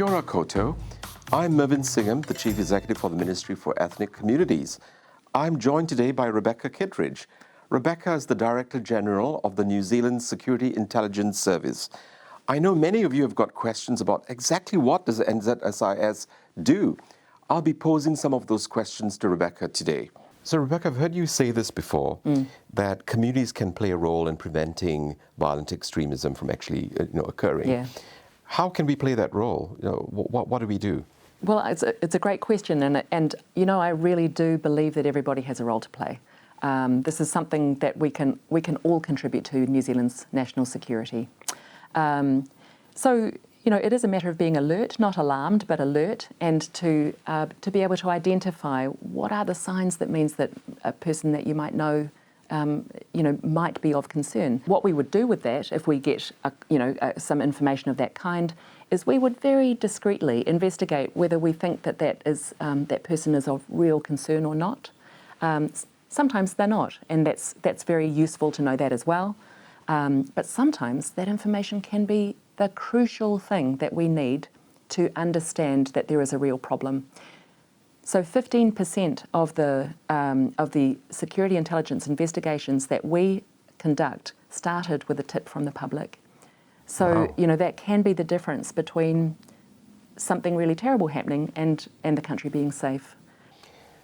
Kia ora koutou. I'm Mervin Singham, the Chief Executive for the Ministry for Ethnic Communities. I'm joined today by Rebecca Kitteridge. Rebecca is the Director General of the New Zealand Security Intelligence Service. I know many of you have got questions about exactly what does the NZSIS do. I'll be posing some of those questions to Rebecca today. So Rebecca, I've heard you say this before, that communities can play a role in preventing violent extremism from actually occurring. Yeah. How can we play that role? What do we do? Well, it's a great question, and I really do believe that everybody has a role to play. This is something that we can all contribute to New Zealand's national security. So it is a matter of being alert, not alarmed, but alert, and to be able to identify what are the signs that means that a person that you might know might be of concern. What we would do with that, if we get some information of that kind, is we would very discreetly investigate whether we think that person is of real concern or not. Sometimes they're not, and that's very useful to know that as well. But sometimes that information can be the crucial thing that we need to understand that there is a real problem. So 15% of the security intelligence investigations that we conduct started with a tip from the public. So, Wow. That can be the difference between something really terrible happening and the country being safe.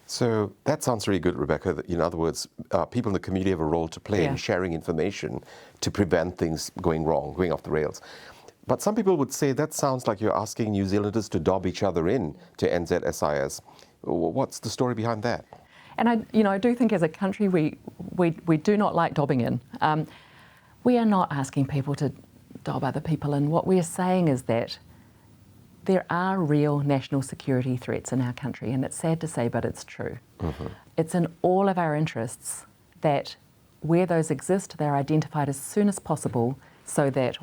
So that sounds really good, Rebecca. That, in other words, people in the community have a role to play in Yeah. sharing information to prevent things going wrong, going off the rails. But some people would say that sounds like you're asking New Zealanders to dob each other in to NZSIS. What's the story behind that? And I do think as a country we do not like dobbing in. We are not asking people to dob other people in. What we are saying is that there are real national security threats in our country, and it's sad to say, but it's true. Mm-hmm. It's in all of our interests that where those exist, they're identified as soon as possible so that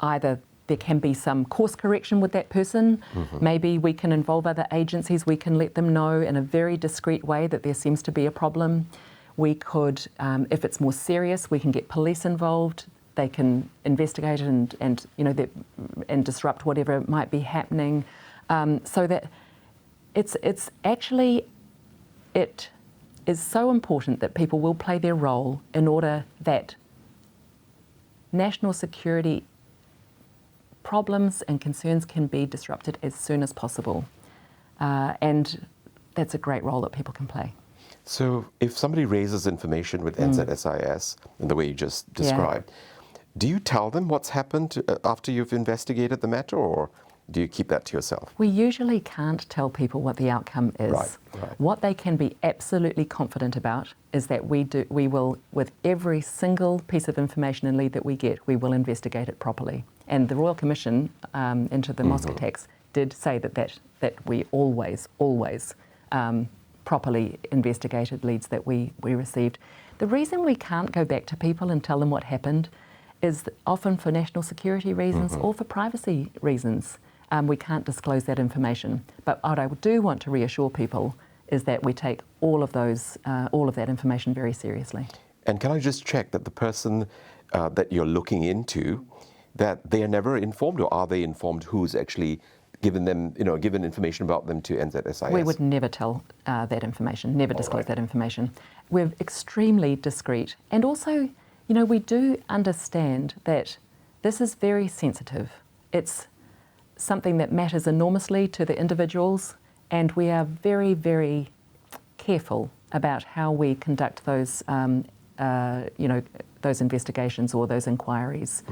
either there can be some course correction with that person, maybe we can involve other agencies, we can let them know in a very discreet way that there seems to be a problem. We could, if it's more serious, we can get police involved. They can investigate and disrupt whatever might be happening. So that it is so important that people will play their role in order that national security problems and concerns can be disrupted as soon as possible. And that's a great role that people can play. So if somebody raises information with NZSIS in the way you just described, do you tell them what's happened after you've investigated the matter, or do you keep that to yourself? We usually can't tell people what the outcome is. Right. What they can be absolutely confident about is that we will, with every single piece of information and lead that we get, we will investigate it properly. And the Royal Commission into the mosque attacks did say that we always properly investigated leads that we received. The reason we can't go back to people and tell them what happened is that often for national security reasons or for privacy reasons. We can't disclose that information. But what I do want to reassure people is that we take all of that information very seriously. And can I just check that the person that you're looking into, that they are never informed, or are they informed who's actually given information about them to NZSIS? We would never tell that information, never disclose that information. We're extremely discreet. And also, we do understand that this is very sensitive. It's something that matters enormously to the individuals, and we are very, very careful about how we conduct those, those investigations or those inquiries.